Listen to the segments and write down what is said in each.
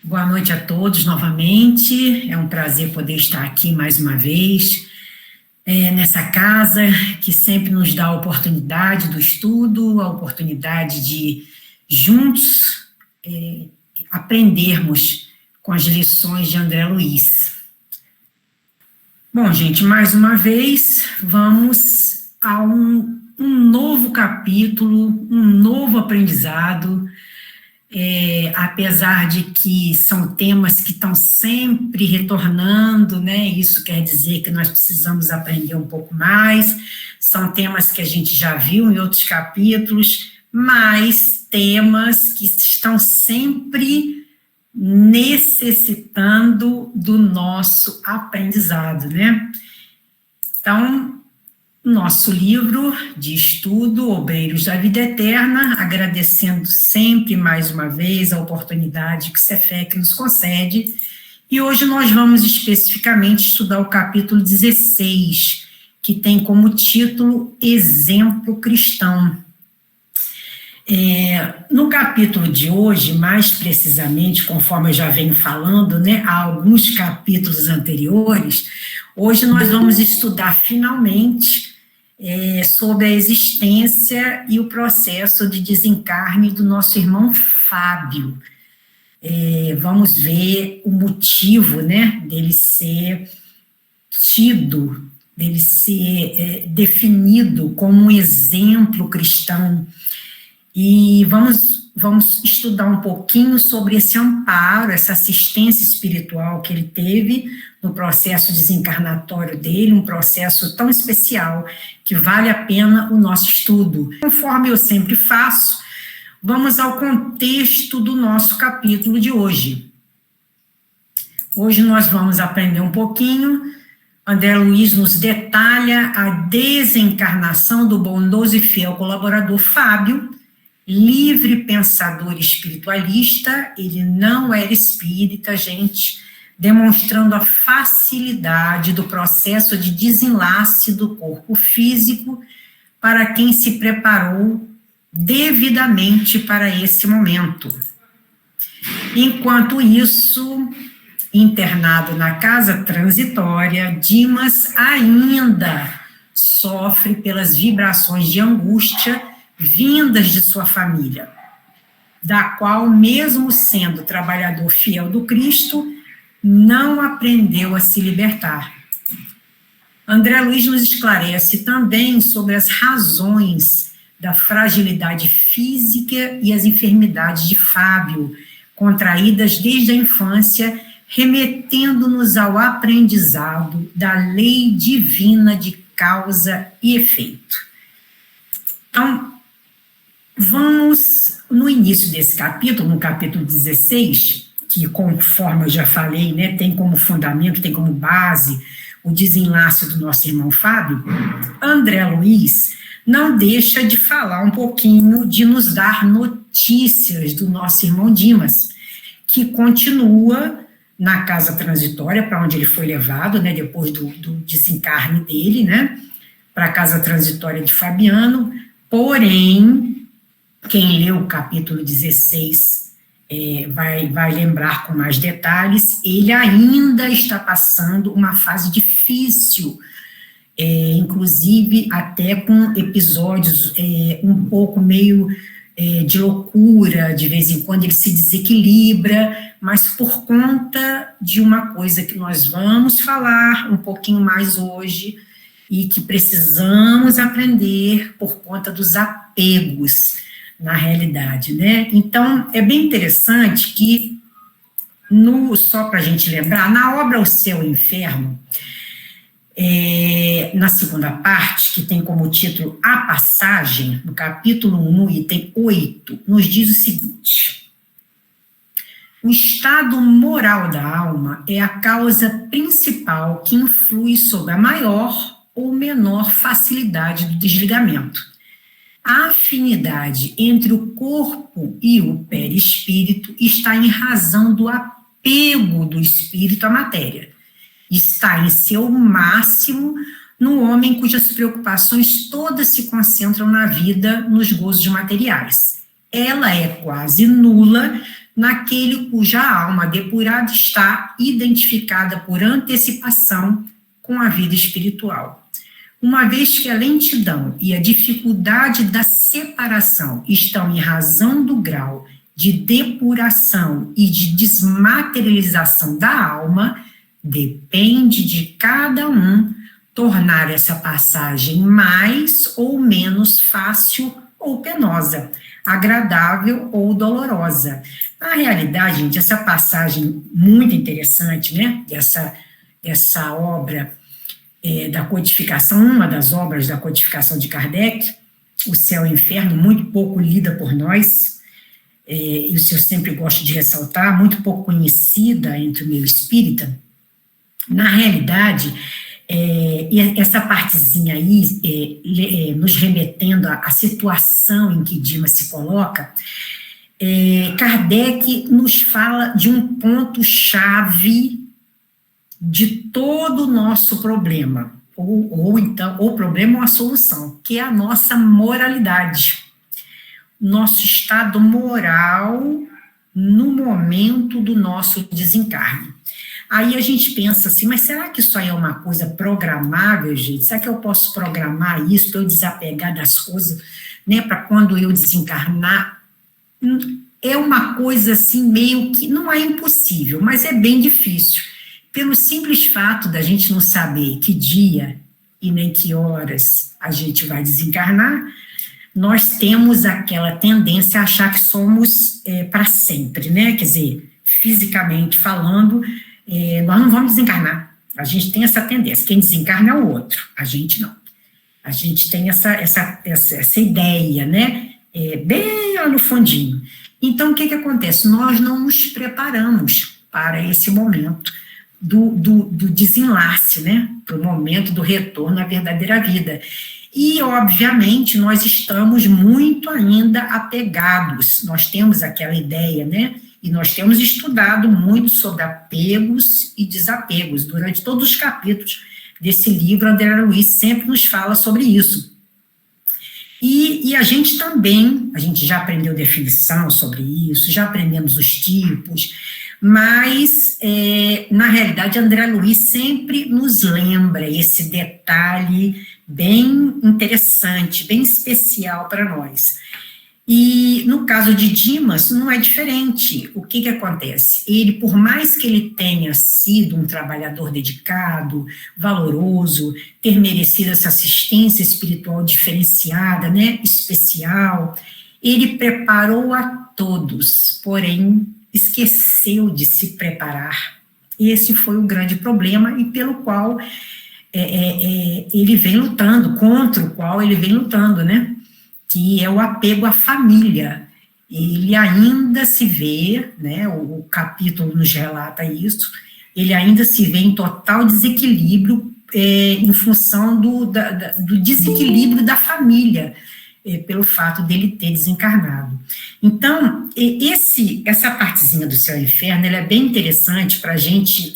Boa noite a todos novamente, é um prazer poder estar aqui mais uma vez, nessa casa que sempre nos dá a oportunidade do estudo, a oportunidade de juntos aprendermos com as lições de André Luiz. Bom, gente, mais uma vez, vamos a um novo capítulo, um novo aprendizado, apesar de que são temas que estão sempre retornando, né, isso quer dizer que nós precisamos aprender um pouco mais, são temas que a gente já viu em outros capítulos, mas temas que estão sempre necessitando do nosso aprendizado, né? Então, nosso livro de estudo, Obreiros da Vida Eterna, agradecendo sempre mais uma vez a oportunidade que o Cefec nos concede, e hoje nós vamos especificamente estudar o capítulo 16, que tem como título Exemplo Cristão. No capítulo de hoje, mais precisamente, conforme eu já venho falando, né, há alguns capítulos anteriores, hoje nós vamos estudar finalmente sobre a existência e o processo de desencarne do nosso irmão Fábio. Vamos ver o motivo, né, dele ser tido, dele ser definido como um exemplo cristão. E vamos estudar um pouquinho sobre esse amparo, essa assistência espiritual que ele teve no processo desencarnatório dele, um processo tão especial que vale a pena o nosso estudo. Conforme eu sempre faço, vamos ao contexto do nosso capítulo de hoje. Hoje nós vamos aprender um pouquinho. André Luiz nos detalha a desencarnação do bondoso e fiel colaborador Fábio, livre pensador espiritualista. Ele não era espírita, gente, demonstrando a facilidade do processo de desenlace do corpo físico para quem se preparou devidamente para esse momento. Enquanto isso, internado na casa transitória, Dimas ainda sofre pelas vibrações de angústia vindas de sua família, da qual, mesmo sendo trabalhador fiel do Cristo, não aprendeu a se libertar. André Luiz nos esclarece também sobre as razões da fragilidade física e as enfermidades de Fábio, contraídas desde a infância, remetendo-nos ao aprendizado da lei divina de causa e efeito. Então, vamos, no início desse capítulo, no capítulo 16, que, conforme eu já falei, né, tem como fundamento, tem como base o desenlace do nosso irmão Fábio, André Luiz não deixa de falar um pouquinho, de nos dar notícias do nosso irmão Dimas, que continua na casa transitória, para onde ele foi levado, né, depois do desencarne dele, né, para a casa transitória de Fabiano. Porém, quem leu o capítulo 16 vai lembrar com mais detalhes, ele ainda está passando uma fase difícil, inclusive até com episódios um pouco meio de loucura, de vez em quando ele se desequilibra, mas por conta de uma coisa que nós vamos falar um pouquinho mais hoje, e que precisamos aprender por conta dos apegos na realidade, né? Então, é bem interessante que, só para a gente lembrar, na obra O Céu e o Inferno, na segunda parte, que tem como título A Passagem, no capítulo 1, item 8, nos diz o seguinte: o estado moral da alma é a causa principal que influi sobre a maior ou menor facilidade do desligamento. A afinidade entre o corpo e o perispírito está em razão do apego do espírito à matéria. Está em seu máximo no homem cujas preocupações todas se concentram na vida, nos gozos materiais. ela é quase nula naquele cuja alma depurada está identificada por antecipação com a vida espiritual. Uma vez que a lentidão e a dificuldade da separação estão em razão do grau de depuração e de desmaterialização da alma, depende de cada um tornar essa passagem mais ou menos fácil ou penosa, agradável ou dolorosa. Na realidade, gente, essa passagem muito interessante, né, dessa obra da codificação, uma das obras da codificação de Kardec, O Céu e o Inferno, muito pouco lida por nós, isso eu sempre gosto de ressaltar, muito pouco conhecida entre o meio espírita. Na realidade, essa partezinha aí, nos remetendo à situação em que Dimas se coloca, Kardec nos fala de um ponto-chave de todo o nosso problema, ou então, o problema ou a solução, que é a nossa moralidade, nosso estado moral no momento do nosso desencarne. Aí a gente pensa assim, mas será que isso aí é uma coisa programável, gente? Será que eu posso programar isso para eu desapegar das coisas, né, para quando eu desencarnar? É uma coisa assim, meio que, não é impossível, mas é bem difícil, pelo simples fato da gente não saber que dia e nem que horas a gente vai desencarnar. Nós temos aquela tendência a achar que somos para sempre, né? Quer dizer, fisicamente falando, nós não vamos desencarnar. A gente tem essa tendência. Quem desencarna é o outro, a gente não. A gente tem essa ideia, né? Bem lá no fundinho. Então, o que acontece? Nós não nos preparamos para esse momento do desenlace, né? Para o momento do retorno à verdadeira vida. E, obviamente, nós estamos muito ainda apegados, nós temos aquela ideia, né? E nós temos estudado muito sobre apegos e desapegos. Durante todos os capítulos desse livro, André Luiz sempre nos fala sobre isso. E a gente também, a gente já aprendeu definição sobre isso, já aprendemos os tipos, mas, na realidade, André Luiz sempre nos lembra esse detalhe bem interessante, bem especial para nós. E no caso de Dimas, não é diferente. O que acontece? Ele, por mais que ele tenha sido um trabalhador dedicado, valoroso, ter merecido essa assistência espiritual diferenciada, né, especial, ele preparou a todos, porém esqueceu de se preparar. Esse foi o grande problema e pelo qual ele vem lutando, contra o qual ele vem lutando, né? Que é o apego à família. Ele ainda se vê, né, o capítulo nos relata isso, ele ainda se vê em total desequilíbrio em função do desequilíbrio da família, pelo fato dele ter desencarnado. Então, essa partezinha do Céu e Inferno, ela é bem interessante para a gente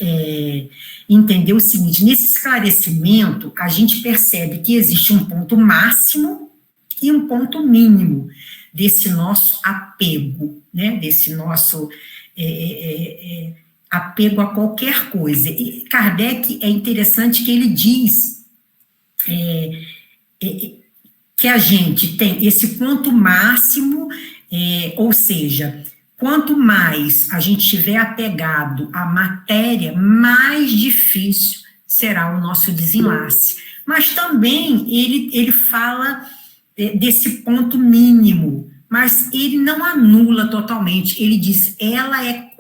entender o seguinte: nesse esclarecimento, a gente percebe que existe um ponto máximo e um ponto mínimo desse nosso apego, né, desse nosso apego a qualquer coisa. E Kardec, é interessante que ele diz que a gente tem esse ponto máximo, ou seja, quanto mais a gente estiver apegado à matéria, mais difícil será o nosso desenlace. Mas também ele fala desse ponto mínimo, mas ele não anula totalmente. Ele diz, ela é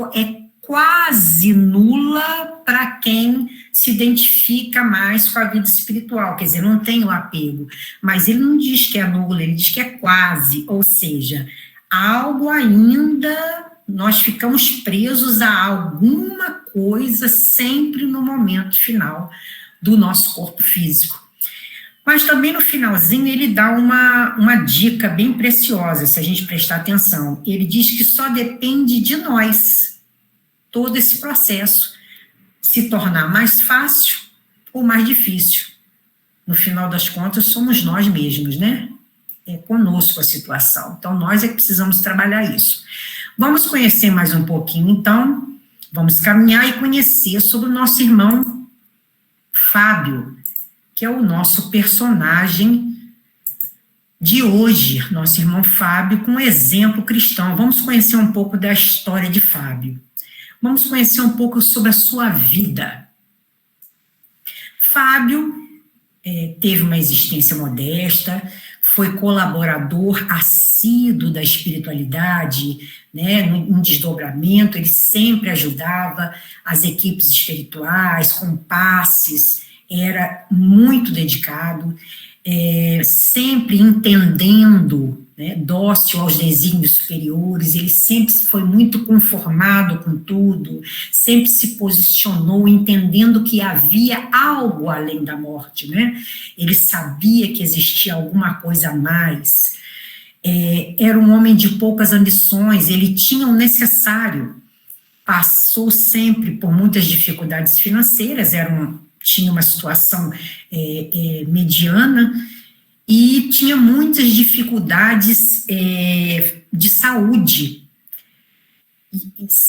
quase nula para quem se identifica mais com a vida espiritual, quer dizer, não tem o apego, mas ele não diz que é nula, ele diz que é quase, ou seja, algo ainda, nós ficamos presos a alguma coisa sempre no momento final do nosso corpo físico. Mas também no finalzinho ele dá uma dica bem preciosa, se a gente prestar atenção. Ele diz que só depende de nós, todo esse processo, se tornar mais fácil ou mais difícil. No final das contas, somos nós mesmos, né? conosco a situação. Então, nós é que precisamos trabalhar isso. Vamos conhecer mais um pouquinho, então, vamos caminhar e conhecer sobre o nosso irmão Fábio, que é o nosso personagem de hoje, nosso irmão Fábio, com exemplo cristão. Vamos conhecer um pouco da história de Fábio. Vamos conhecer um pouco sobre a sua vida. Fábio teve uma existência modesta, foi colaborador assíduo da espiritualidade, né, em desdobramento, ele sempre ajudava as equipes espirituais, com passes, era muito dedicado, sempre entendendo, né, dócil aos desígnios superiores, ele sempre foi muito conformado com tudo, sempre se posicionou entendendo que havia algo além da morte, né? Ele sabia que existia alguma coisa a mais. Era um homem de poucas ambições, ele tinha o necessário, passou sempre por muitas dificuldades financeiras, tinha uma situação mediana, e tinha muitas dificuldades de saúde,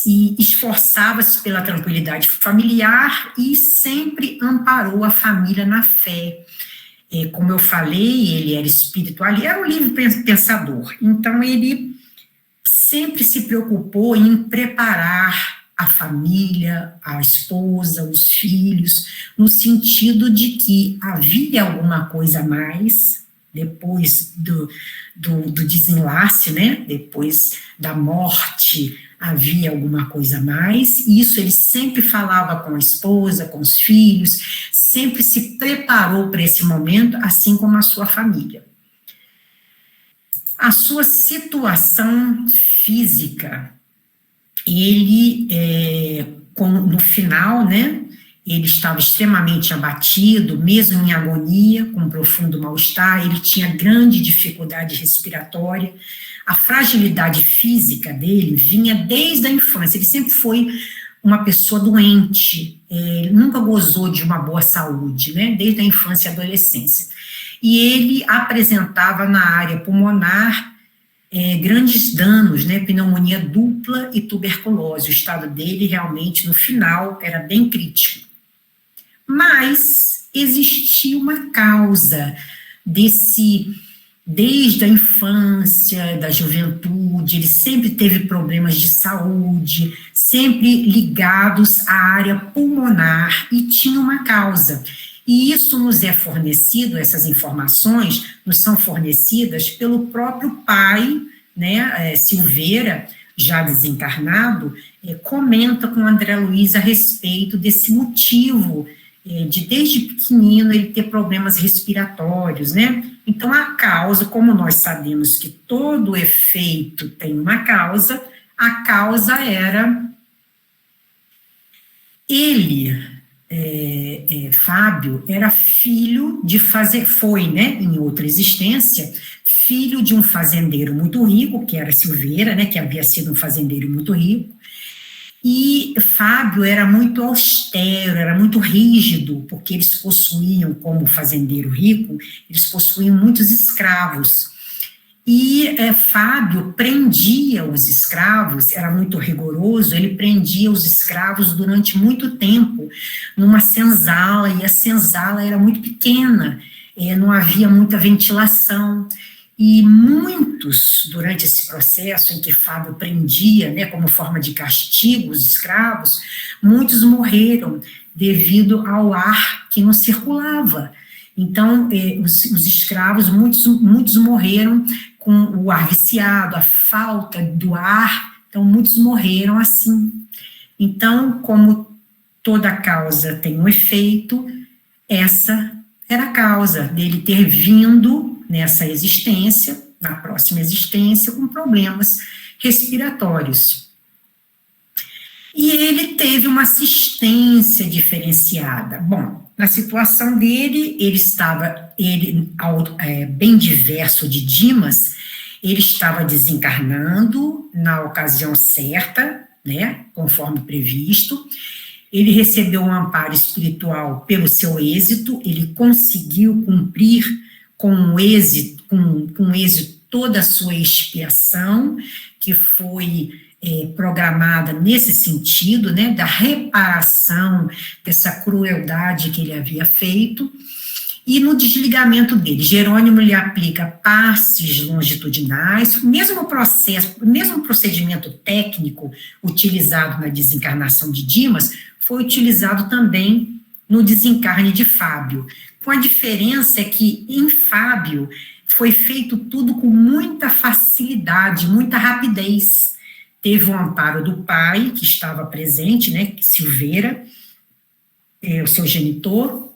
e esforçava-se pela tranquilidade familiar e sempre amparou a família na fé. Como eu falei, ele era espiritual, ele era um livre pensador, então ele sempre se preocupou em preparar a família, a esposa, os filhos, no sentido de que havia alguma coisa a mais, depois do desenlace, né? Depois da morte, havia alguma coisa a mais, e isso ele sempre falava com a esposa, com os filhos, sempre se preparou para esse momento, assim como a sua família. A sua situação física, ele, no final, né, ele estava extremamente abatido, mesmo em agonia, com profundo mal-estar, ele tinha grande dificuldade respiratória, a fragilidade física dele vinha desde a infância, ele sempre foi uma pessoa doente, nunca gozou de uma boa saúde, né, desde a infância e adolescência. E ele apresentava na área pulmonar grandes danos, né, pneumonia dupla e tuberculose. O estado dele realmente, no final, era bem crítico. Mas existia uma causa desde a infância, da juventude, ele sempre teve problemas de saúde, sempre ligados à área pulmonar, e tinha uma causa. E isso nos é fornecido, essas informações nos são fornecidas pelo próprio pai, né, Silveira, já desencarnado, comenta com André Luiz a respeito desse motivo, de desde pequenino ele ter problemas respiratórios, né? Então a causa, como nós sabemos que todo efeito tem uma causa, a causa era ele, Fábio, era filho de foi, né, em outra existência, filho de um fazendeiro muito rico, que era Silveira, né, que havia sido um fazendeiro muito rico, e Fábio era muito austero, era muito rígido, porque eles possuíam, como fazendeiro rico, eles possuíam muitos escravos, e Fábio prendia os escravos, era muito rigoroso, ele prendia os escravos durante muito tempo, numa senzala, e a senzala era muito pequena, não havia muita ventilação, e muitos, durante esse processo em que Fábio prendia, né, como forma de castigo os escravos, muitos morreram devido ao ar que não circulava. Então, os escravos, muitos morreram com o ar viciado, a falta do ar, então muitos morreram assim. Então, como toda causa tem um efeito, essa era a causa dele ter vindo nessa existência, na próxima existência, com problemas respiratórios. E ele teve uma assistência diferenciada. Bom, na situação dele, ele estava, bem diverso de Dimas, ele estava desencarnando na ocasião certa, né, conforme previsto. Ele recebeu um amparo espiritual pelo seu êxito, ele conseguiu cumprir com com êxito toda a sua expiação, que foi programada nesse sentido, né, da reparação dessa crueldade que ele havia feito. E no desligamento dele, Jerônimo lhe aplica passes longitudinais, o mesmo processo, o mesmo procedimento técnico utilizado na desencarnação de Dimas, foi utilizado também no desencarne de Fábio, com a diferença que em Fábio foi feito tudo com muita facilidade, muita rapidez. Teve o amparo do pai, que estava presente, né, Silveira, o seu genitor,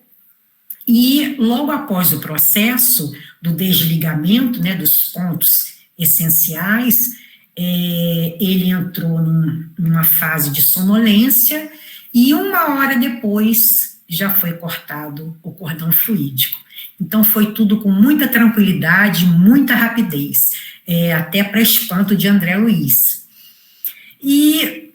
e logo após o processo do desligamento, né, dos pontos essenciais, ele entrou numa fase de sonolência e 1 hora depois já foi cortado o cordão fluídico. Então foi tudo com muita tranquilidade, muita rapidez, até para espanto de André Luiz. E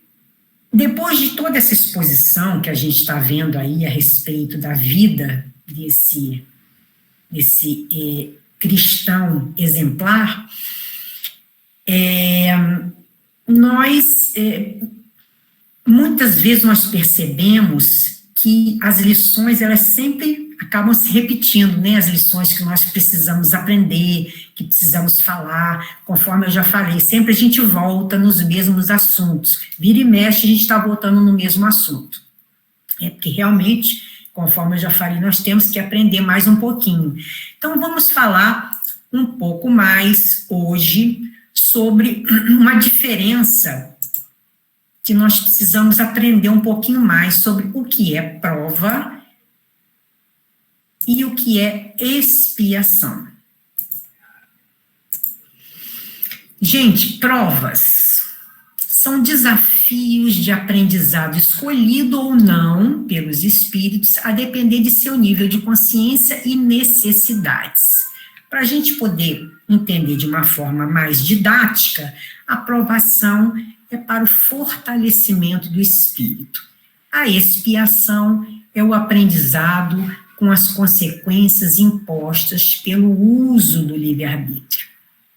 depois de toda essa exposição que a gente está vendo aí a respeito da vida desse cristão exemplar, muitas vezes nós percebemos que as lições, elas sempre acabam se repetindo, né, as lições que nós precisamos aprender, que precisamos falar, conforme eu já falei, sempre a gente volta nos mesmos assuntos, vira e mexe a gente está voltando no mesmo assunto, porque realmente, conforme eu já falei, nós temos que aprender mais um pouquinho. Então, vamos falar um pouco mais hoje sobre uma diferença que nós precisamos aprender um pouquinho mais sobre o que é prova e o que é expiação. Gente, provas são desafios de aprendizado escolhido ou não pelos espíritos, a depender de seu nível de consciência e necessidades. Para a gente poder entender de uma forma mais didática, a provação é para o fortalecimento do espírito. A expiação é o aprendizado com as consequências impostas pelo uso do livre-arbítrio.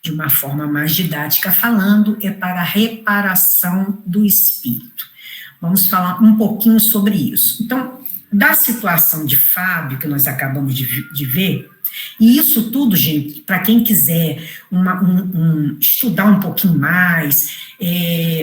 De uma forma mais didática falando, é para a reparação do espírito. Vamos falar um pouquinho sobre isso. Então, da situação de Fábio, que nós acabamos de ver, e isso tudo, gente, para quem quiser estudar um pouquinho mais,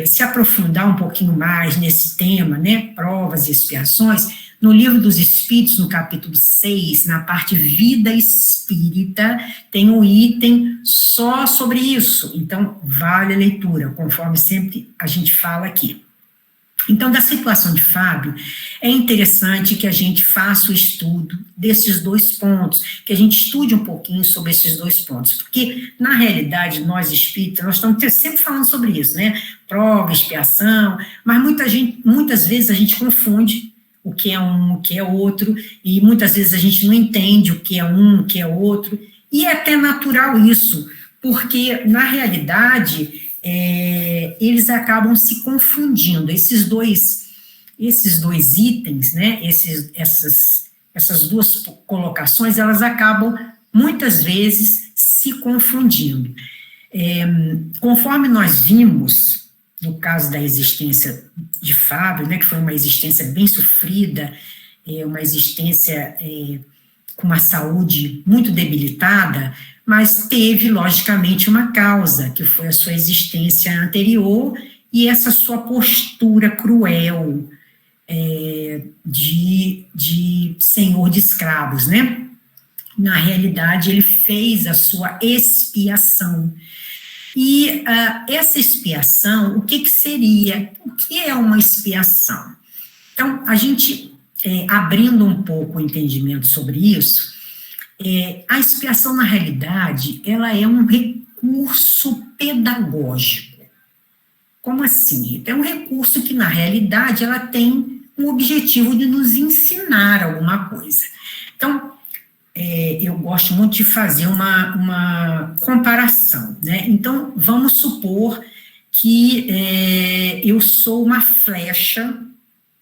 se aprofundar um pouquinho mais nesse tema, né, provas e expiações, no Livro dos Espíritos, no capítulo 6, na parte Vida Espírita, tem um item só sobre isso. Então, vale a leitura, conforme sempre a gente fala aqui. Então, da situação de Fábio, é interessante que a gente faça o estudo desses dois pontos, que a gente estude um pouquinho sobre esses dois pontos, porque, na realidade, nós espíritas, nós estamos sempre falando sobre isso, né? Prova, expiação, mas muitas vezes a gente confunde o que é um, o que é outro, e muitas vezes a gente não entende o que é um, o que é outro, e é até natural isso, porque, na realidade, eles acabam se confundindo, esses dois itens, né, essas duas colocações, elas acabam, muitas vezes, se confundindo. Conforme nós vimos, no caso da existência de Fábio, né, que foi uma existência bem sofrida, uma existência com uma saúde muito debilitada, mas teve, logicamente, uma causa, que foi a sua existência anterior e essa sua postura cruel de senhor de escravos, né? Na realidade, ele fez a sua expiação. E essa expiação, o que seria? O que é uma expiação? Então, a gente, abrindo um pouco o entendimento sobre isso, a expiação, na realidade, ela é um recurso pedagógico. Como assim? É um recurso que, na realidade, ela tem o objetivo de nos ensinar alguma coisa. Então, eu gosto muito de fazer uma comparação, né? Então, vamos supor que eu sou uma flecha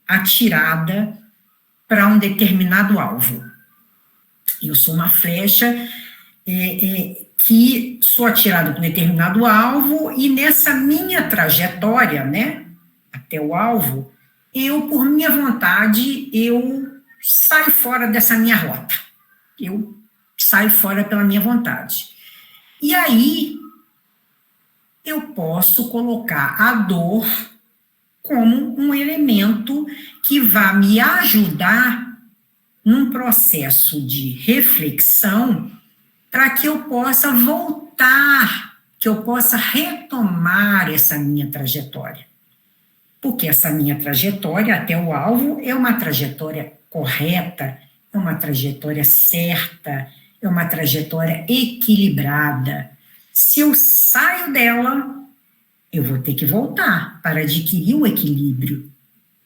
atirada para um determinado alvo. Eu sou uma flecha que sou atirado para um determinado alvo e nessa minha trajetória, né, até o alvo, eu, por minha vontade, eu saio fora dessa minha rota. Eu saio fora pela minha vontade. E aí, eu posso colocar a dor como um elemento que vai me ajudar num processo de reflexão para que eu possa voltar, que eu possa retomar essa minha trajetória. Porque essa minha trajetória até o alvo é uma trajetória correta, é uma trajetória certa, é uma trajetória equilibrada. Se eu saio dela, eu vou ter que voltar para adquirir o equilíbrio.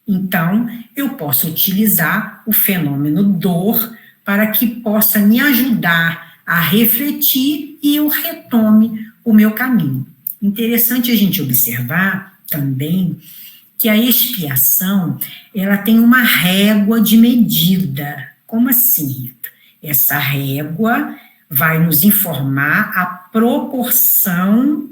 Então, eu posso utilizar o fenômeno dor para que possa me ajudar a refletir e eu retome o meu caminho. Interessante a gente observar também que a expiação, ela tem uma régua de medida. Como assim, Rita? Essa régua vai nos informar a proporção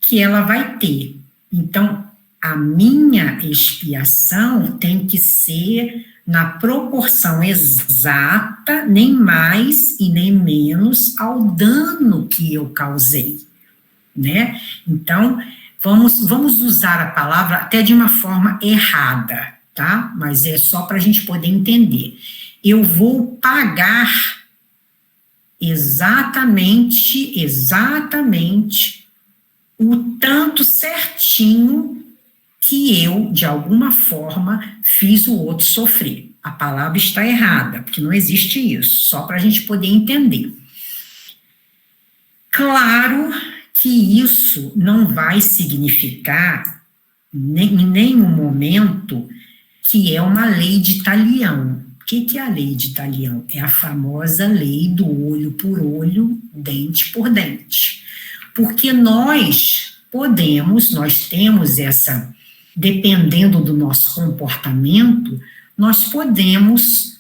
que ela vai ter. Então, a minha expiação tem que ser na proporção exata, nem mais e nem menos, ao dano que eu causei, né? Então, vamos usar a palavra até de uma forma errada, tá? Mas é só para a gente poder entender. Eu vou pagar exatamente o tanto certinho que eu, de alguma forma, fiz o outro sofrer. A palavra está errada, porque não existe isso, só para a gente poder entender. Claro que isso não vai significar, em nenhum momento, que é uma lei de Talião. O que é a lei de Talião? É a famosa lei do olho por olho, dente por dente. Porque nós temos essa, dependendo do nosso comportamento, nós podemos,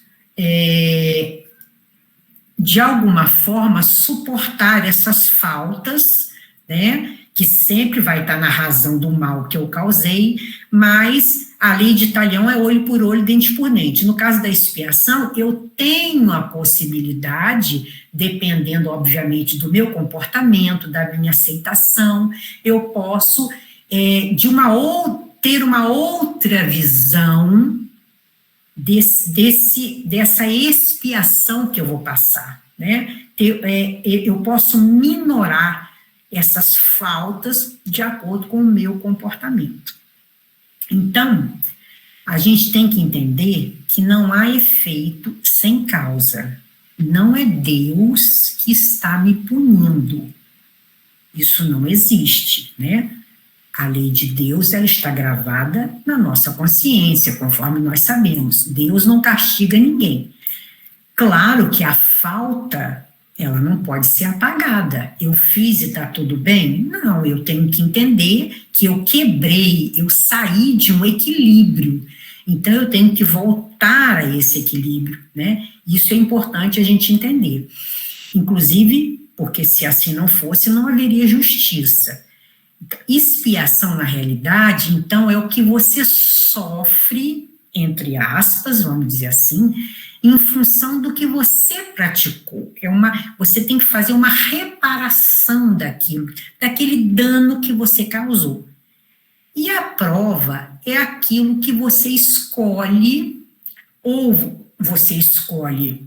de alguma forma, suportar essas faltas, né, que sempre vai estar na razão do mal que eu causei, mas a lei de Talião é olho por olho, dente por dente. No caso da expiação, eu tenho a possibilidade, dependendo, obviamente, do meu comportamento, da minha aceitação, eu posso ter uma outra visão dessa expiação que eu vou passar, né? Eu posso minorar essas faltas de acordo com o meu comportamento. Então, a gente tem que entender que não há efeito sem causa. Não é Deus que está me punindo. Isso não existe, né? A lei de Deus, ela está gravada na nossa consciência, conforme nós sabemos. Deus não castiga ninguém. Claro que a falta, ela não pode ser apagada. Eu fiz e está tudo bem? Não, eu tenho que entender que eu quebrei, eu saí de um equilíbrio. Então, eu tenho que voltar a esse equilíbrio, né? Isso é importante a gente entender. Inclusive, porque se assim não fosse, não haveria justiça. Expiação, na realidade, então, é o que você sofre, entre aspas, vamos dizer assim, em função do que você praticou. Você tem que fazer uma reparação daquele dano que você causou. E a prova é aquilo que você escolhe, ou você escolhe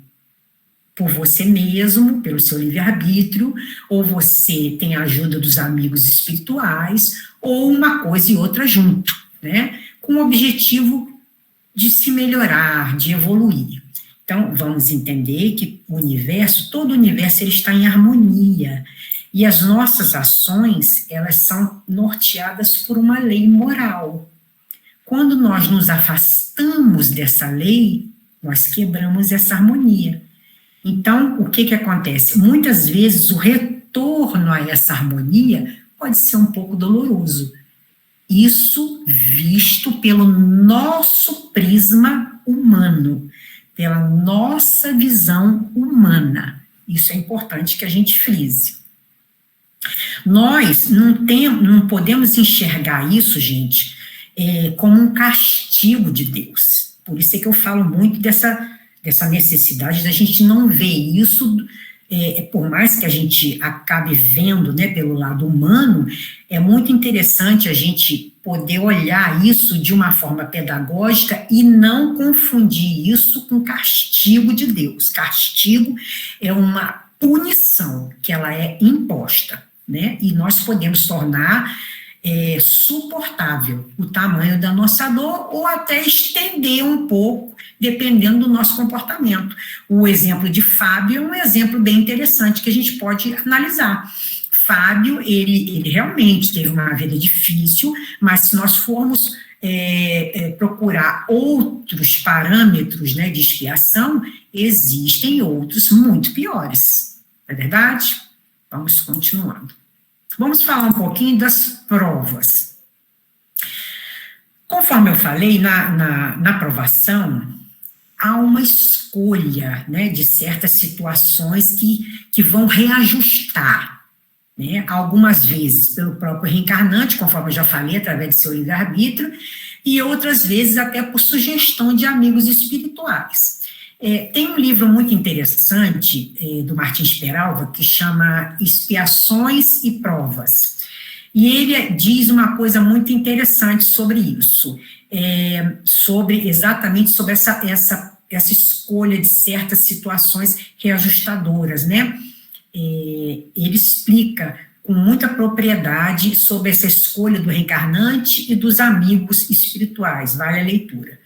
por você mesmo, pelo seu livre-arbítrio, ou você tem a ajuda dos amigos espirituais, ou uma coisa e outra junto, né? Com o objetivo de se melhorar, de evoluir. Então, vamos entender que todo o universo ele está em harmonia, e as nossas ações, elas são norteadas por uma lei moral. Quando nós nos afastamos dessa lei, nós quebramos essa harmonia. Então, o que acontece? Muitas vezes o retorno a essa harmonia pode ser um pouco doloroso. Isso visto pelo nosso prisma humano, pela nossa visão humana. Isso é importante que a gente frise. Nós não podemos enxergar isso, gente, como um castigo de Deus. Por isso é que eu falo muito dessa necessidade da gente não ver isso, por mais que a gente acabe vendo, né, pelo lado humano, é muito interessante a gente poder olhar isso de uma forma pedagógica e não confundir isso com castigo de Deus. Castigo é uma punição que ela é imposta, né, e nós podemos tornar suportável o tamanho da nossa dor ou até estender um pouco, dependendo do nosso comportamento. O exemplo de Fábio é um exemplo bem interessante que a gente pode analisar. Fábio, ele realmente teve uma vida difícil, mas se nós formos procurar outros parâmetros, né, de expiação, existem outros muito piores. Não é verdade? Vamos continuando. Vamos falar um pouquinho das provas. Conforme eu falei, na provação, há uma escolha, né, de certas situações que vão reajustar, né, algumas vezes pelo próprio reencarnante, conforme eu já falei, através de seu livre-arbítrio, e outras vezes até por sugestão de amigos espirituais. Tem um livro muito interessante do Martins Peralva que chama Expiações e Provas, e ele diz uma coisa muito interessante sobre isso, exatamente sobre essa escolha de certas situações reajustadoras, né? Ele explica com muita propriedade sobre essa escolha do reencarnante e dos amigos espirituais, vale a leitura.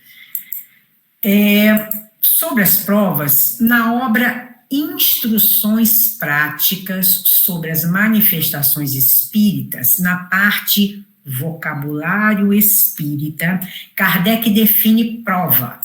Sobre as provas, na obra Instruções Práticas sobre as Manifestações Espíritas, na parte Vocabulário Espírita, Kardec define prova.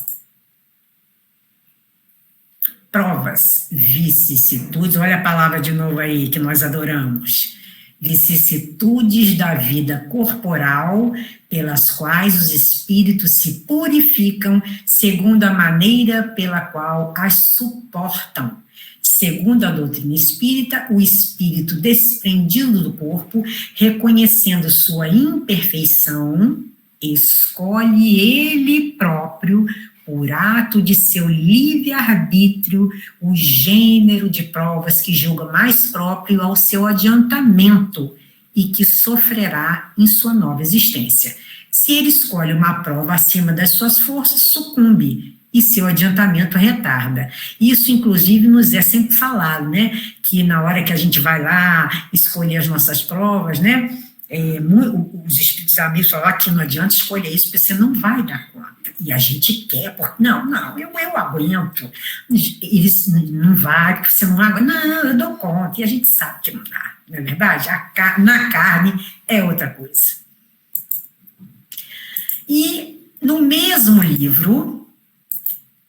Provas, vicissitudes, olha a palavra de novo aí que nós adoramos. Vicissitudes da vida corporal, pelas quais os espíritos se purificam, segundo a maneira pela qual as suportam. Segundo a doutrina espírita, o espírito desprendido do corpo, reconhecendo sua imperfeição, escolhe ele próprio, por ato de seu livre-arbítrio, o gênero de provas que julga mais próprio ao seu adiantamento e que sofrerá em sua nova existência. Se ele escolhe uma prova acima das suas forças, sucumbe, e seu adiantamento retarda. Isso, inclusive, nos é sempre falado, né, que na hora que a gente vai lá escolher as nossas provas, né, os espíritos amigos falam que não adianta escolher isso, porque você não vai dar conta. E a gente quer, porque, não, eu aguento. Eles não vai, porque você não aguenta. Não, eu dou conta. E a gente sabe que não dá, não é verdade? Na carne é outra coisa. E no mesmo livro,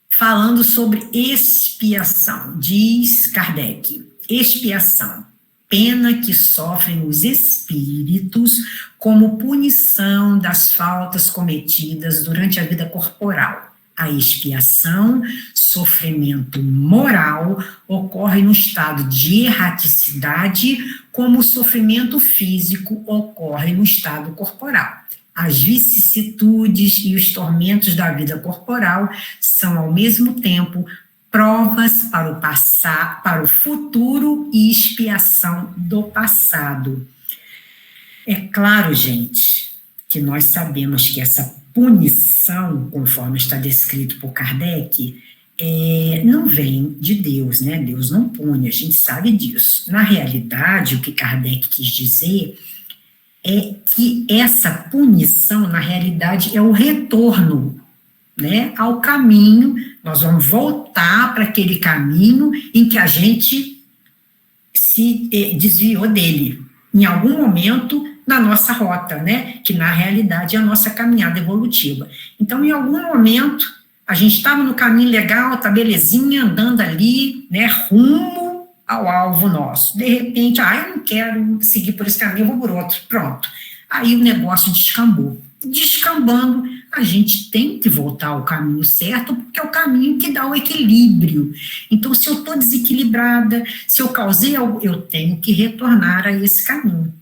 falando sobre expiação, diz Kardec, expiação, pena que sofrem os espíritos como punição das faltas cometidas durante a vida corporal. A expiação, sofrimento moral, ocorre no estado de erraticidade, como o sofrimento físico ocorre no estado corporal. As vicissitudes e os tormentos da vida corporal são, ao mesmo tempo, provas para o futuro e expiação do passado. É claro, gente, que nós sabemos que essa punição, conforme está descrito por Kardec, não vem de Deus, né? Deus não pune, a gente sabe disso. Na realidade, o que Kardec quis dizer é que essa punição, na realidade, é o retorno, né, ao caminho. Nós vamos voltar para aquele caminho em que a gente se desviou dele, em algum momento na nossa rota, né, que na realidade é a nossa caminhada evolutiva. Então, em algum momento, a gente estava no caminho legal, tá belezinha, andando ali, né, rumo ao alvo nosso. De repente, eu não quero seguir por esse caminho, eu vou por outro. Pronto. Aí o negócio descambou. Descambando, a gente tem que voltar ao caminho certo, porque é o caminho que dá o equilíbrio. Então, se eu estou desequilibrada, se eu causei algo, eu tenho que retornar a esse caminho.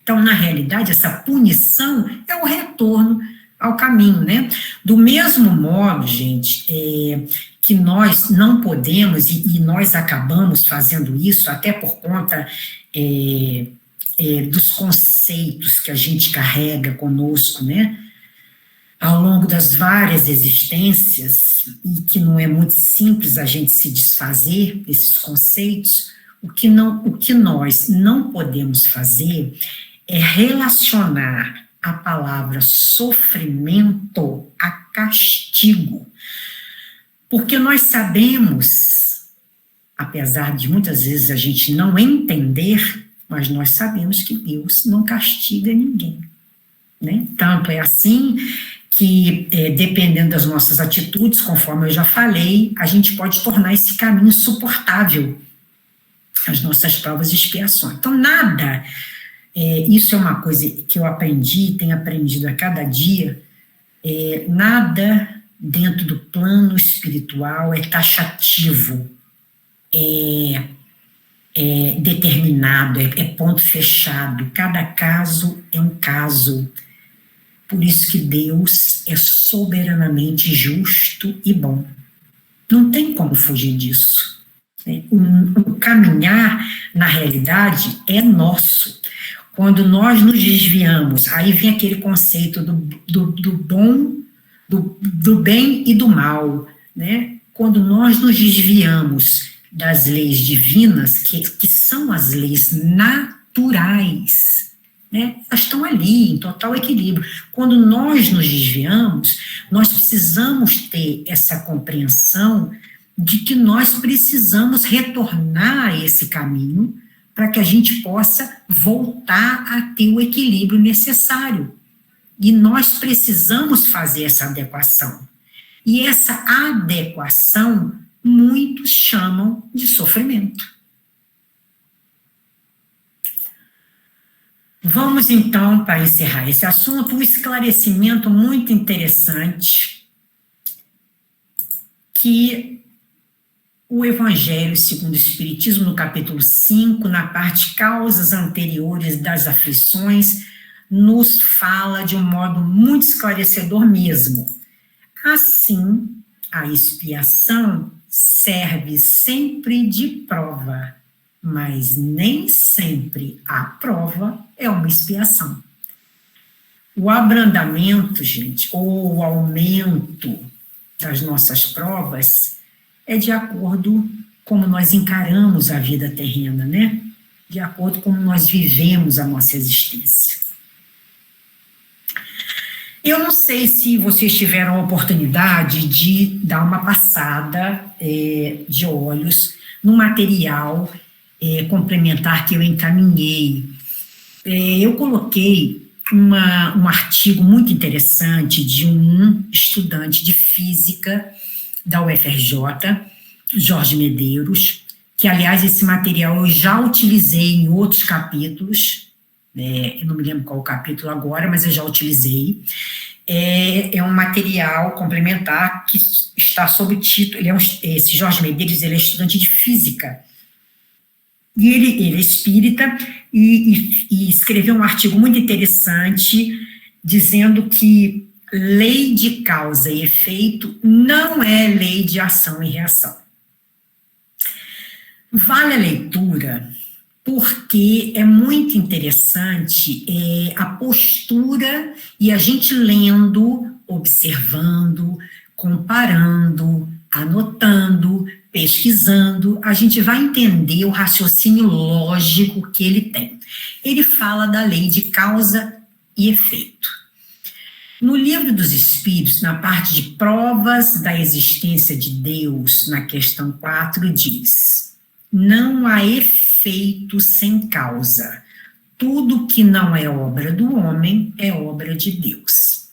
Então, na realidade, essa punição é o retorno ao caminho, né? Do mesmo modo, gente, que nós não podemos, e nós acabamos fazendo isso, até por conta dos conceitos que a gente carrega conosco, né? Ao longo das várias existências, e que não é muito simples a gente se desfazer desses conceitos, o que nós não podemos fazer é relacionar a palavra sofrimento a castigo. Porque nós sabemos, apesar de muitas vezes a gente não entender, mas nós sabemos que Deus não castiga ninguém, né? Tanto é assim que, dependendo das nossas atitudes, conforme eu já falei, a gente pode tornar esse caminho suportável, as nossas provas e expiações. Então, nada, isso é uma coisa que eu aprendi, tenho aprendido a cada dia, nada dentro do plano espiritual é taxativo, é determinado, é ponto fechado, cada caso é um caso. Por isso que Deus é soberanamente justo e bom. Não tem como fugir disso. O caminhar, na realidade, é nosso. Quando nós nos desviamos, aí vem aquele conceito do bom, do bem e do mal, né? Quando nós nos desviamos das leis divinas, que são as leis naturais, né? Elas estão ali, em total equilíbrio. Quando nós nos desviamos, nós precisamos ter essa compreensão de que nós precisamos retornar a esse caminho para que a gente possa voltar a ter o equilíbrio necessário. E nós precisamos fazer essa adequação. E essa adequação, muitos chamam de sofrimento. Vamos, então, para encerrar esse assunto, um esclarecimento muito interessante que o Evangelho segundo o Espiritismo, no capítulo 5, na parte causas anteriores das aflições, nos fala de um modo muito esclarecedor mesmo. Assim, a expiação serve sempre de prova, mas nem sempre a prova é uma expiação. O abrandamento, gente, ou o aumento das nossas provas é de acordo com como nós encaramos a vida terrena, né? De acordo com como nós vivemos a nossa existência. Eu não sei se vocês tiveram a oportunidade de dar uma passada de olhos no material complementar que eu encaminhei. Eu coloquei um artigo muito interessante de um estudante de física da UFRJ, Jorge Medeiros, que, aliás, esse material eu já utilizei em outros capítulos, eu não me lembro qual o capítulo agora, mas eu já utilizei. É um material complementar que está sob o título, esse Jorge Medeiros, ele é estudante de física, e ele é espírita, e escreveu um artigo muito interessante, dizendo que lei de causa e efeito não é lei de ação e reação. Vale a leitura, porque é muito interessante a postura e a gente lendo, observando, comparando, anotando, pesquisando, a gente vai entender o raciocínio lógico que ele tem. Ele fala da lei de causa e efeito. No Livro dos Espíritos, na parte de provas da existência de Deus, na questão 4, diz: não há efeito sem causa. Tudo que não é obra do homem é obra de Deus.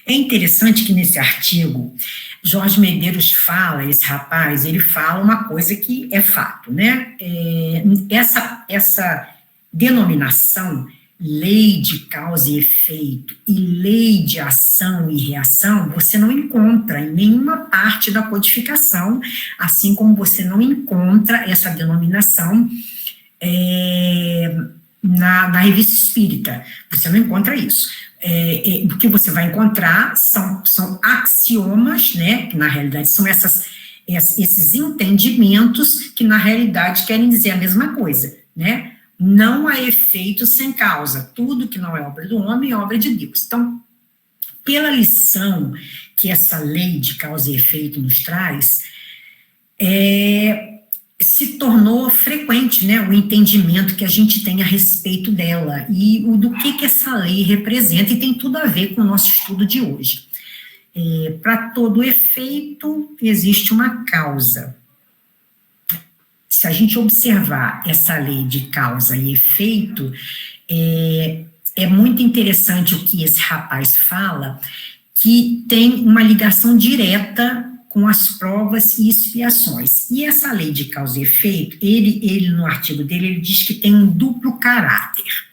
É interessante que nesse artigo, Jorge Medeiros fala, esse rapaz, ele fala uma coisa que é fato, né? Essa denominação, lei de causa e efeito, e lei de ação e reação, você não encontra em nenhuma parte da codificação, assim como você não encontra essa denominação na revista espírita. Você não encontra isso. O que você vai encontrar são axiomas, né, que na realidade são esses entendimentos que na realidade querem dizer a mesma coisa, né? Não há efeito sem causa. Tudo que não é obra do homem é obra de Deus. Então, pela lição que essa lei de causa e efeito nos traz, se tornou frequente, né, o entendimento que a gente tem a respeito dela e do que essa lei representa, e tem tudo a ver com o nosso estudo de hoje. Para todo efeito, existe uma causa. Se a gente observar essa lei de causa e efeito, é muito interessante o que esse rapaz fala, que tem uma ligação direta com as provas e expiações. E essa lei de causa e efeito, ele no artigo dele, ele diz que tem um duplo caráter.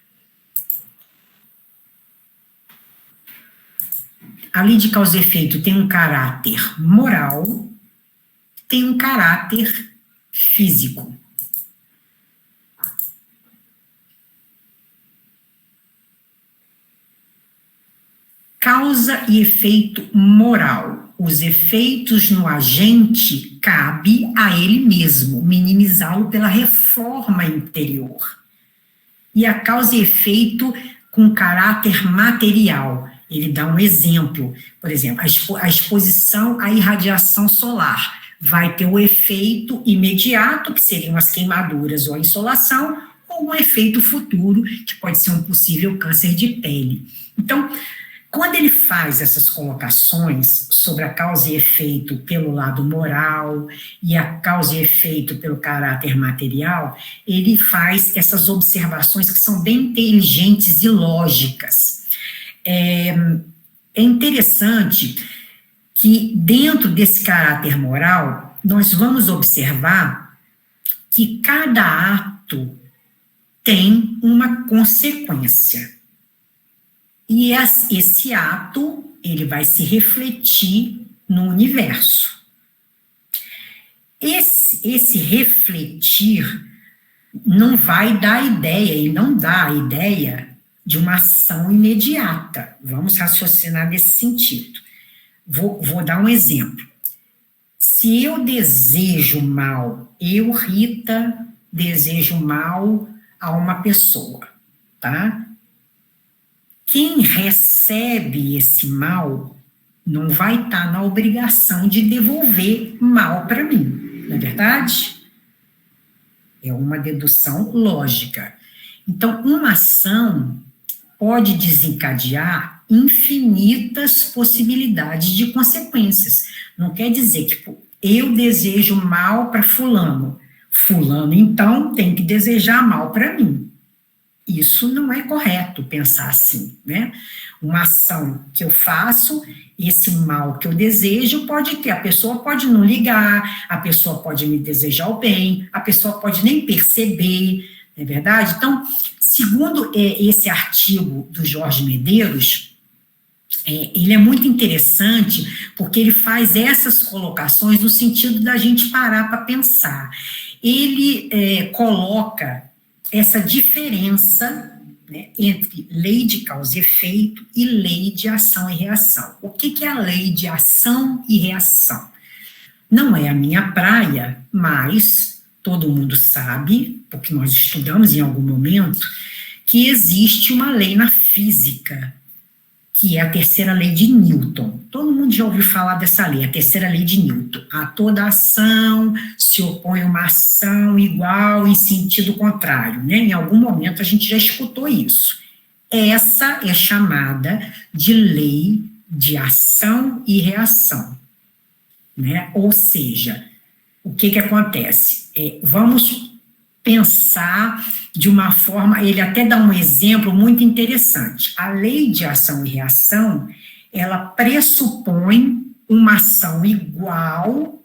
A lei de causa e efeito tem um caráter moral, tem um caráter físico. Causa e efeito moral. Os efeitos no agente cabe a ele mesmo, minimizá-lo pela reforma interior. E a causa e efeito com caráter material. Ele dá um exemplo, por exemplo, a exposição à irradiação solar vai ter o efeito imediato, que seriam as queimaduras ou a insolação, ou um efeito futuro, que pode ser um possível câncer de pele. Então, quando ele faz essas colocações sobre a causa e efeito pelo lado moral e a causa e efeito pelo caráter material, ele faz essas observações que são bem inteligentes e lógicas. É interessante que dentro desse caráter moral, nós vamos observar que cada ato tem uma consequência. E esse ato, ele vai se refletir no universo. Esse refletir não vai dar ideia, e não dá a ideia de uma ação imediata. Vamos raciocinar nesse sentido. Vou dar um exemplo. Se eu desejo mal, eu, Rita, desejo mal a uma pessoa, tá? Quem recebe esse mal não vai estar na obrigação de devolver mal para mim, não é verdade? É uma dedução lógica. Então, uma ação pode desencadear infinitas possibilidades de consequências. Não quer dizer que eu desejo mal para fulano. Fulano, então, tem que desejar mal para mim. Isso não é correto pensar assim, né? Uma ação que eu faço, esse mal que eu desejo pode ter, a pessoa pode não ligar, a pessoa pode me desejar o bem, a pessoa pode nem perceber, não é verdade? Então, segundo esse artigo do Jorge Medeiros, ele é muito interessante porque ele faz essas colocações no sentido da gente parar para pensar. Ele coloca essa diferença, né, entre lei de causa e efeito e lei de ação e reação. O que é a lei de ação e reação? Não é a minha praia, mas todo mundo sabe, porque nós estudamos em algum momento, que existe uma lei na física, que é a terceira lei de Newton. Todo mundo já ouviu falar dessa lei, a terceira lei de Newton. A toda ação se opõe uma ação igual em sentido contrário, né? Em algum momento a gente já escutou isso. Essa é chamada de lei de ação e reação, né? Ou seja, o que acontece? Vamos pensar de uma forma, ele até dá um exemplo muito interessante. A lei de ação e reação, ela pressupõe uma ação igual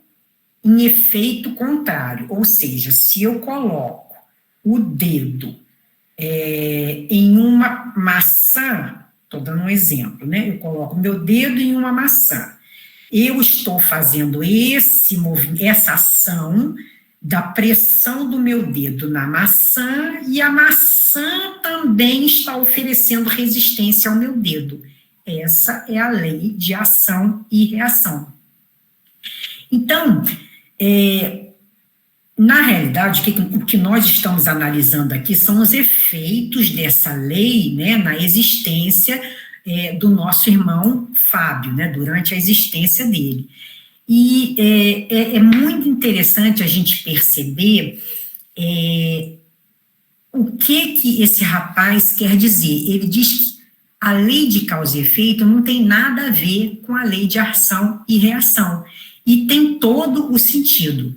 em efeito contrário, ou seja, se eu coloco o dedo em uma maçã, estou dando um exemplo, né? Eu coloco meu dedo em uma maçã, eu estou fazendo essa ação da pressão do meu dedo na maçã, e a maçã também está oferecendo resistência ao meu dedo. Essa é a lei de ação e reação. Então, na realidade, o que nós estamos analisando aqui são os efeitos dessa lei, né, na existência do nosso irmão Fábio, né, durante a existência dele. E é muito interessante a gente perceber o que esse rapaz quer dizer. Ele diz que a lei de causa e efeito não tem nada a ver com a lei de ação e reação, e tem todo o sentido.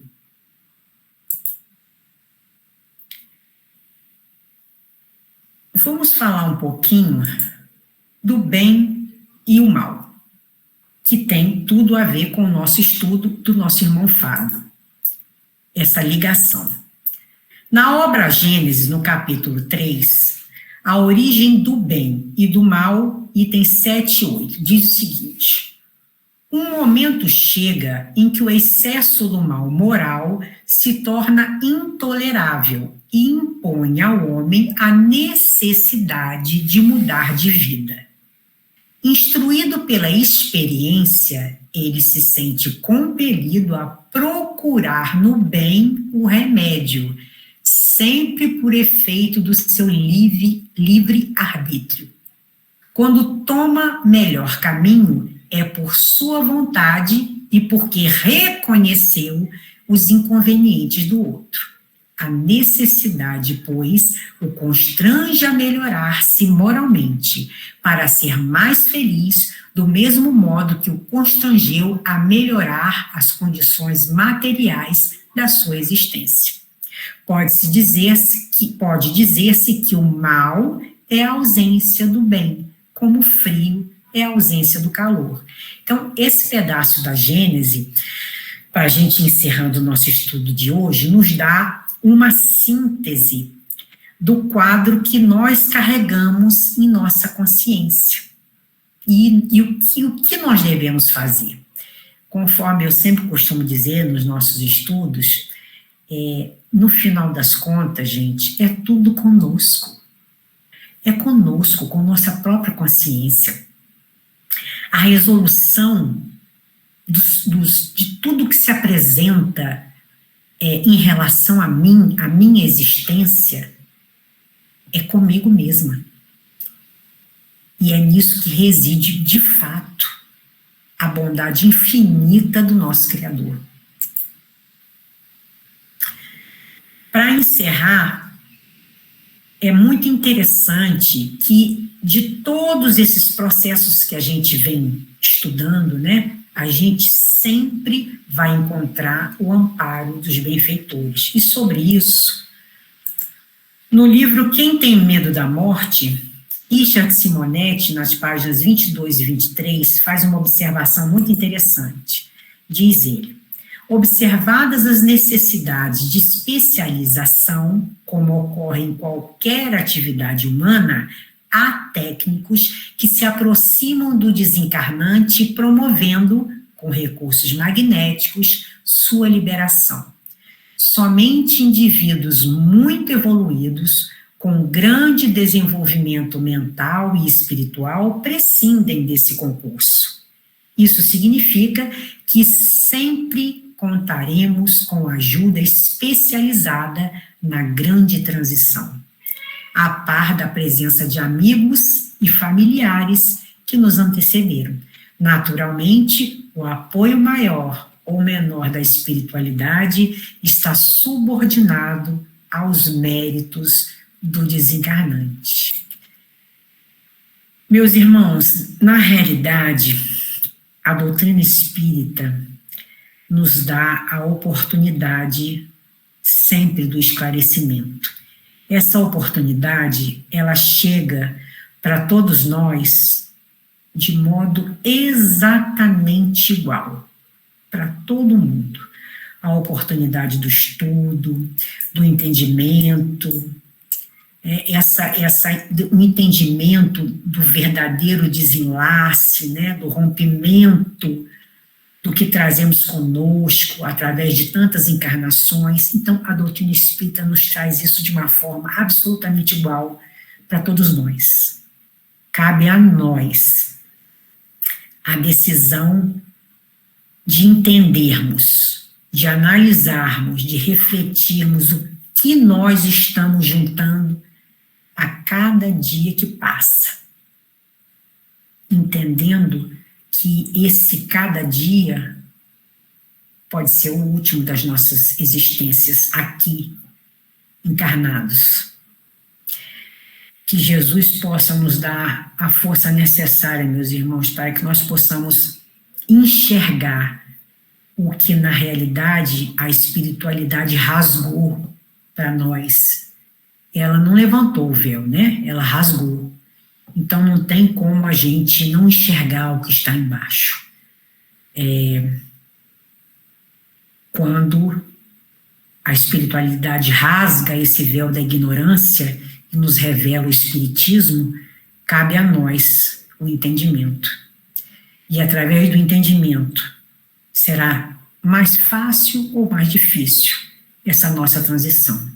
Vamos falar um pouquinho do bem e o mal, que tem tudo a ver com o nosso estudo do nosso irmão Fábio, essa ligação. Na obra Gênesis, no capítulo 3, a origem do bem e do mal, itens 7 e 8, diz o seguinte: um momento chega em que o excesso do mal moral se torna intolerável e impõe ao homem a necessidade de mudar de vida. Instruído pela experiência, ele se sente compelido a procurar no bem o remédio, sempre por efeito do seu livre arbítrio. Quando toma melhor caminho, é por sua vontade e porque reconheceu os inconvenientes do outro. A necessidade, pois, o constrange a melhorar-se moralmente, para ser mais feliz, do mesmo modo que o constrangeu a melhorar as condições materiais da sua existência. Pode dizer-se que o mal é a ausência do bem, como o frio é a ausência do calor. Então, esse pedaço da Gênese, para a gente encerrando o nosso estudo de hoje, nos dá uma síntese do quadro que nós carregamos em nossa consciência. E o que nós devemos fazer? Conforme eu sempre costumo dizer nos nossos estudos, no final das contas, gente, é tudo conosco. É conosco, com nossa própria consciência. A resolução de tudo que se apresenta em relação a mim, a minha existência, é comigo mesma. E é nisso que reside, de fato, a bondade infinita do nosso Criador. Para encerrar, é muito interessante que, de todos esses processos que a gente vem estudando, né, a gente sempre vai encontrar o amparo dos benfeitores. E sobre isso, no livro Quem Tem Medo da Morte, Richard Simonetti, nas páginas 22 e 23, faz uma observação muito interessante. Diz ele: observadas as necessidades de especialização, como ocorre em qualquer atividade humana, há técnicos que se aproximam do desencarnante, promovendo, com recursos magnéticos, sua liberação. Somente indivíduos muito evoluídos, com grande desenvolvimento mental e espiritual, prescindem desse concurso. Isso significa que sempre contaremos com ajuda especializada na grande transição, a par da presença de amigos e familiares que nos antecederam. Naturalmente, o apoio maior ou menor da espiritualidade está subordinado aos méritos do desencarnante. Meus irmãos, na realidade, a doutrina espírita nos dá a oportunidade sempre do esclarecimento. Essa oportunidade, ela chega para todos nós de modo exatamente igual, para todo mundo. A oportunidade do estudo, do entendimento, o entendimento do verdadeiro desenlace, né, do rompimento do que trazemos conosco através de tantas encarnações. Então, a doutrina espírita nos traz isso de uma forma absolutamente igual para todos nós. Cabe a nós a decisão de entendermos, de analisarmos, de refletirmos o que nós estamos juntando a cada dia que passa, entendendo que esse cada dia pode ser o último das nossas existências aqui, encarnados. Que Jesus possa nos dar a força necessária, meus irmãos, para que nós possamos enxergar o que, na realidade, a espiritualidade rasgou para nós. Ela não levantou o véu, né? Ela rasgou. Então, não tem como a gente não enxergar o que está embaixo. Quando a espiritualidade rasga esse véu da ignorância e nos revela o espiritismo, cabe a nós o entendimento. E através do entendimento, será mais fácil ou mais difícil essa nossa transição.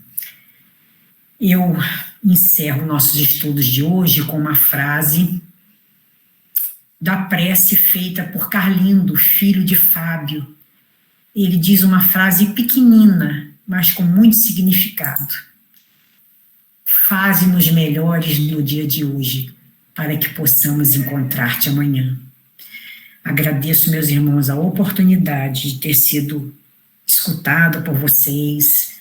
Eu encerro nossos estudos de hoje com uma frase da prece feita por Carlindo, filho de Fábio. Ele diz uma frase pequenina, mas com muito significado. Faze-nos melhores no dia de hoje, para que possamos encontrar-te amanhã. Agradeço, meus irmãos, a oportunidade de ter sido escutado por vocês,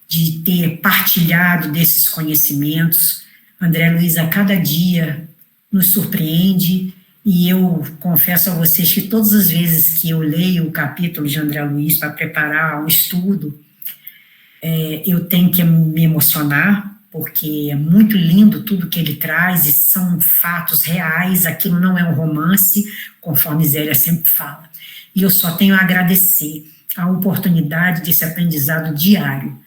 de ter partilhado desses conhecimentos. André Luiz, a cada dia, nos surpreende, e eu confesso a vocês que todas as vezes que eu leio o capítulo de André Luiz para preparar um estudo, eu tenho que me emocionar, porque é muito lindo tudo que ele traz, e são fatos reais, aquilo não é um romance, conforme Zélia sempre fala. E eu só tenho a agradecer a oportunidade desse aprendizado diário.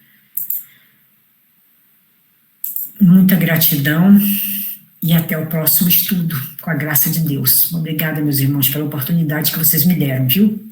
Muita gratidão e até o próximo estudo, com a graça de Deus. Obrigada, meus irmãos, pela oportunidade que vocês me deram, viu?